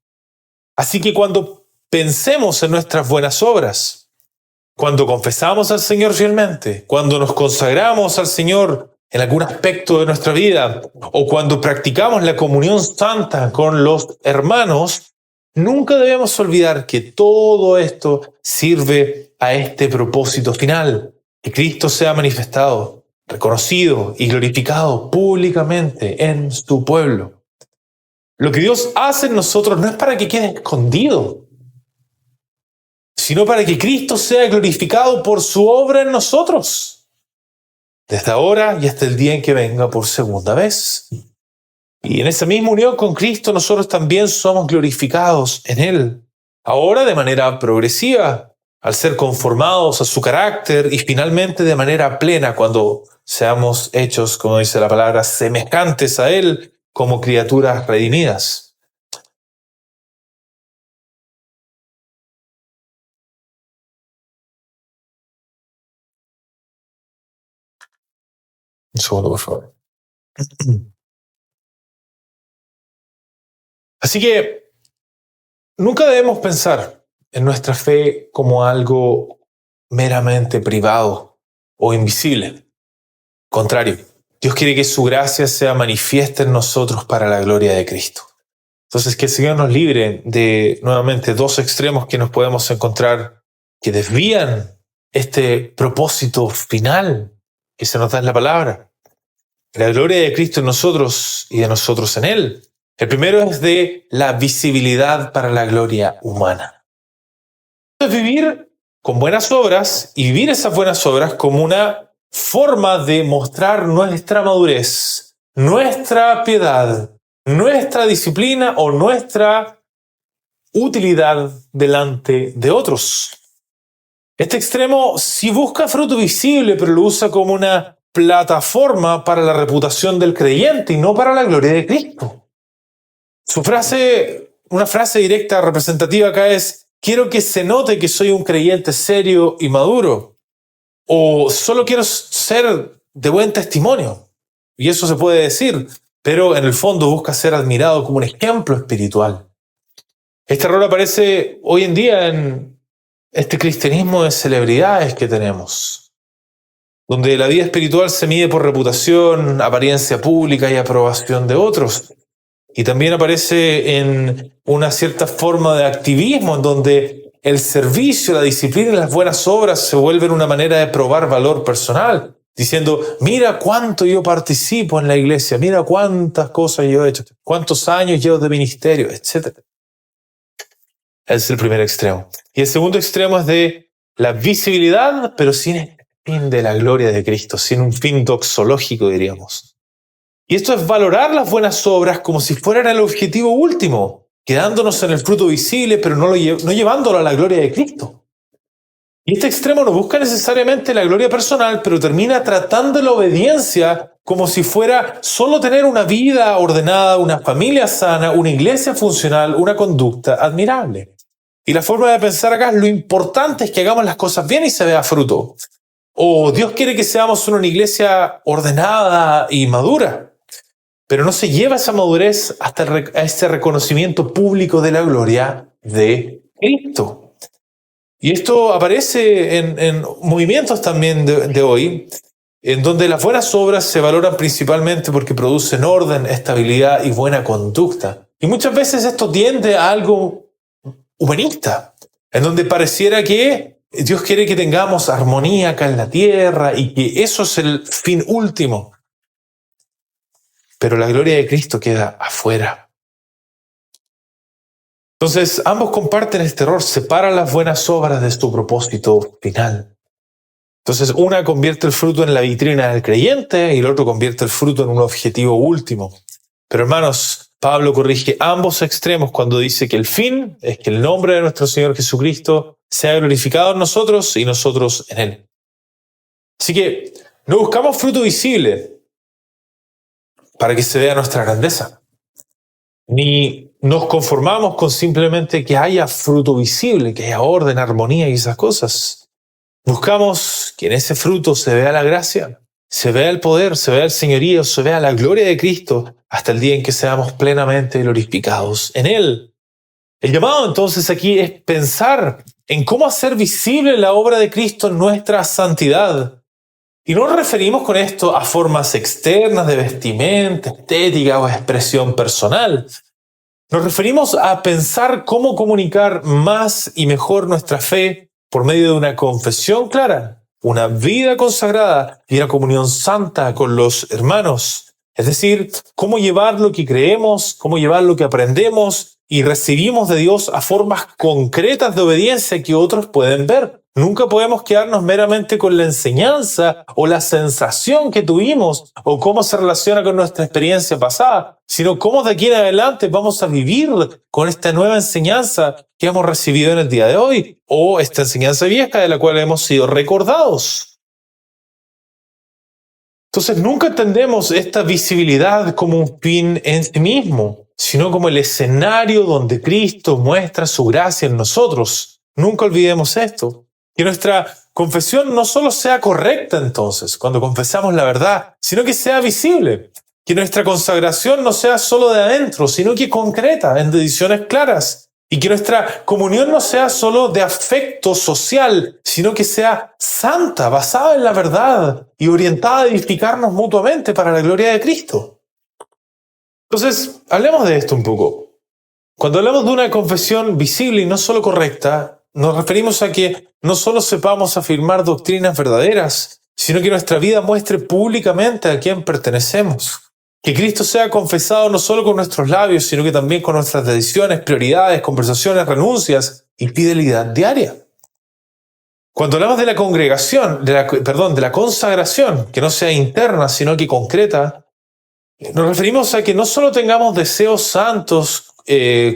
Así que cuando pensemos en nuestras buenas obras, cuando confesamos al Señor fielmente, cuando nos consagramos al Señor en algún aspecto de nuestra vida o cuando practicamos la comunión santa con los hermanos, nunca debemos olvidar que todo esto sirve a este propósito final, que Cristo sea manifestado, reconocido y glorificado públicamente en su pueblo. Lo que Dios hace en nosotros no es para que quede escondido, sino para que Cristo sea glorificado por su obra en nosotros, desde ahora y hasta el día en que venga por segunda vez. Y en esa misma unión con Cristo nosotros también somos glorificados en Él, ahora de manera progresiva, al ser conformados a su carácter y finalmente de manera plena cuando seamos hechos, como dice la palabra, semejantes a Él como criaturas redimidas. Un segundo, por favor. Así que nunca debemos pensar en nuestra fe como algo meramente privado o invisible. Contrario, Dios quiere que su gracia sea manifiesta en nosotros para la gloria de Cristo. Entonces, que el Señor nos libre de, nuevamente, dos extremos que nos podemos encontrar que desvían este propósito final que se nos da en la palabra. La gloria de Cristo en nosotros y de nosotros en Él. El primero es de la visibilidad para la gloria humana. Es vivir con buenas obras y vivir esas buenas obras como una forma de mostrar nuestra madurez, nuestra piedad, nuestra disciplina o nuestra utilidad delante de otros. Este extremo sí busca fruto visible, pero lo usa como una plataforma para la reputación del creyente y no para la gloria de Cristo. Una frase directa representativa acá es: quiero que se note que soy un creyente serio y maduro. O solo quiero ser de buen testimonio. Y eso se puede decir. pero en el fondo busca ser admirado como un ejemplo espiritual. Este error aparece hoy en día en este cristianismo de celebridades que tenemos, donde la vida espiritual se mide por reputación, apariencia pública y aprobación de otros. Y también aparece en una cierta forma de activismo, en donde el servicio, la disciplina y las buenas obras se vuelven una manera de probar valor personal, diciendo, mira cuánto yo participo en la iglesia, mira cuántas cosas yo he hecho, cuántos años llevo de ministerio, etc. Ese es el primer extremo. Y el segundo extremo es de la visibilidad, pero sin el fin de la gloria de Cristo, sin un fin doxológico, diríamos. Y esto es valorar las buenas obras como si fueran el objetivo último, quedándonos en el fruto visible, pero no llevándolo a la gloria de Cristo. Y este extremo no busca necesariamente la gloria personal, pero termina tratando la obediencia como si fuera solo tener una vida ordenada, una familia sana, una iglesia funcional, una conducta admirable. Y la forma de pensar acá es lo importante es que hagamos las cosas bien y se vea fruto. O Dios quiere que seamos una iglesia ordenada y madura. Pero no se lleva esa madurez hasta ese reconocimiento público de la gloria de Cristo. Y esto aparece en movimientos también de hoy, en donde las buenas obras se valoran principalmente porque producen orden, estabilidad y buena conducta. Y muchas veces esto tiende a algo humanista, en donde pareciera que Dios quiere que tengamos armonía acá en la tierra y que eso es el fin último. Pero la gloria de Cristo queda afuera. Entonces, ambos comparten este error, separan las buenas obras de su propósito final. Entonces, una convierte el fruto en la vitrina del creyente y el otro convierte el fruto en un objetivo último. Pero hermanos, Pablo corrige ambos extremos cuando dice que el fin es que el nombre de nuestro Señor Jesucristo sea glorificado en nosotros y nosotros en Él. Así que no buscamos fruto visible para que se vea nuestra grandeza. Ni nos conformamos con simplemente que haya fruto visible, que haya orden, armonía y esas cosas. Buscamos que en ese fruto se vea la gracia, se vea el poder, se vea el señorío, se vea la gloria de Cristo hasta el día en que seamos plenamente glorificados en Él. El llamado entonces aquí es pensar en cómo hacer visible la obra de Cristo en nuestra santidad. Y no nos referimos con esto a formas externas de vestimenta, estética o expresión personal. Nos referimos a pensar cómo comunicar más y mejor nuestra fe por medio de una confesión clara, una vida consagrada y una comunión santa con los hermanos. Es decir, cómo llevar lo que creemos, cómo llevar lo que aprendemos y recibimos de Dios a formas concretas de obediencia que otros pueden ver. Nunca podemos quedarnos meramente con la enseñanza o la sensación que tuvimos o cómo se relaciona con nuestra experiencia pasada, sino cómo de aquí en adelante vamos a vivir con esta nueva enseñanza que hemos recibido en el día de hoy o esta enseñanza vieja de la cual hemos sido recordados. Entonces nunca entendemos esta visibilidad como un fin en sí mismo, sino como el escenario donde Cristo muestra su gracia en nosotros. Nunca olvidemos esto. Que nuestra confesión no solo sea correcta entonces, cuando confesamos la verdad, sino que sea visible. Que nuestra consagración no sea solo de adentro, sino que concreta, en decisiones claras. Y que nuestra comunión no sea solo de afecto social, sino que sea santa, basada en la verdad y orientada a edificarnos mutuamente para la gloria de Cristo. Entonces, hablemos de esto un poco. Cuando hablamos de una confesión visible y no solo correcta, nos referimos a que no solo sepamos afirmar doctrinas verdaderas, sino que nuestra vida muestre públicamente a quién pertenecemos. Que Cristo sea confesado no solo con nuestros labios, sino que también con nuestras decisiones, prioridades, conversaciones, renuncias y fidelidad diaria. Cuando hablamos de la congregación, de la consagración, que no sea interna, sino que concreta, nos referimos a que no solo tengamos deseos santos,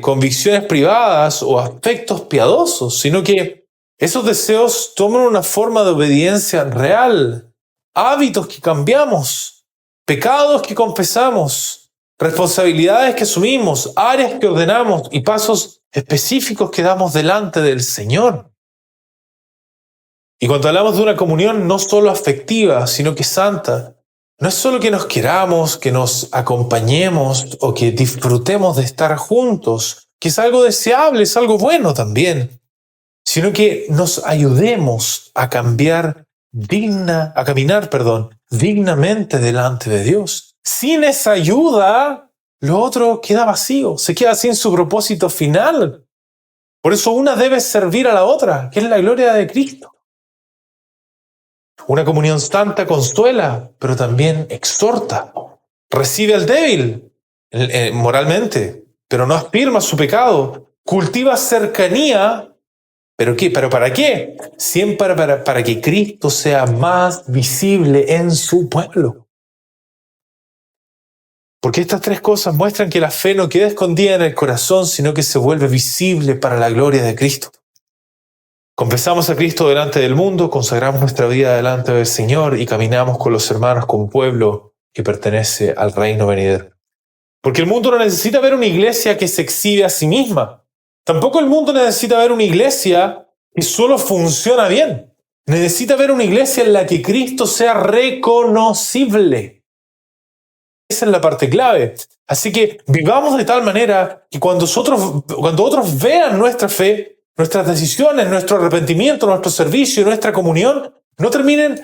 convicciones privadas o aspectos piadosos, sino que esos deseos toman una forma de obediencia real, hábitos que cambiamos, pecados que confesamos, responsabilidades que asumimos, áreas que ordenamos y pasos específicos que damos delante del Señor. Y cuando hablamos de una comunión no solo afectiva, sino que santa, no es solo que nos queramos, que nos acompañemos o que disfrutemos de estar juntos, que es algo deseable, es algo bueno también, sino que nos ayudemos a caminar, dignamente delante de Dios. Sin esa ayuda, lo otro queda vacío, se queda sin su propósito final. Por eso una debe servir a la otra, que es la gloria de Cristo. Una comunión santa consuela, pero también exhorta. Recibe al débil moralmente, pero no afirma su pecado. Cultiva cercanía, ¿pero qué? ¿Pero para qué? Siempre para que Cristo sea más visible en su pueblo. Porque estas tres cosas muestran que la fe no queda escondida en el corazón, sino que se vuelve visible para la gloria de Cristo. Confesamos a Cristo delante del mundo, consagramos nuestra vida delante del Señor y caminamos con los hermanos como pueblo que pertenece al reino venidero. Porque el mundo no necesita ver una iglesia que se exhibe a sí misma. Tampoco el mundo necesita ver una iglesia que solo funciona bien. Necesita ver una iglesia en la que Cristo sea reconocible. Esa es la parte clave. Así que vivamos de tal manera que cuando otros vean nuestra fe, nuestras decisiones, nuestro arrepentimiento, nuestro servicio, nuestra comunión, no terminen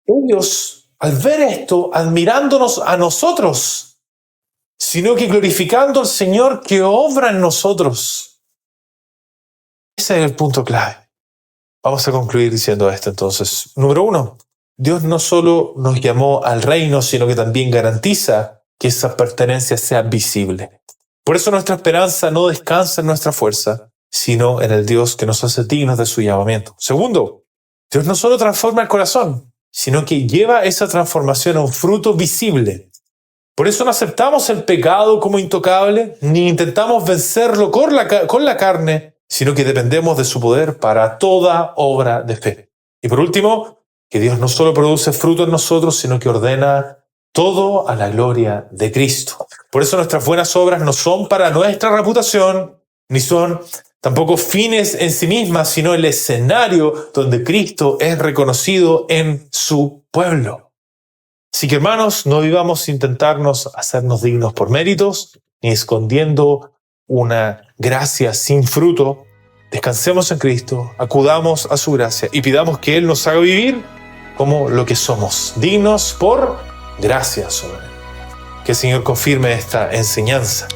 ellos, al ver esto, admirándonos a nosotros, sino que glorificando al Señor que obra en nosotros. Ese es el punto clave. Vamos a concluir diciendo esto entonces. Número 1, Dios no solo nos llamó al reino, sino que también garantiza que esa pertenencia sea visible. Por eso nuestra esperanza no descansa en nuestra fuerza, sino en el Dios que nos hace dignos de su llamamiento. Segundo, Dios no solo transforma el corazón, sino que lleva esa transformación a un fruto visible. Por eso no aceptamos el pecado como intocable, ni intentamos vencerlo con la carne, sino que dependemos de su poder para toda obra de fe. Y por último, que Dios no solo produce fruto en nosotros, sino que ordena todo a la gloria de Cristo. Por eso nuestras buenas obras no son para nuestra reputación, ni son tampoco fines en sí mismas, sino el escenario donde Cristo es reconocido en su pueblo. Así que, hermanos, no vivamos sin intentarnos hacernos dignos por méritos, ni escondiendo una gracia sin fruto. Descansemos en Cristo, acudamos a su gracia y pidamos que Él nos haga vivir como lo que somos, dignos por gracia sobre Él. Que el Señor confirme esta enseñanza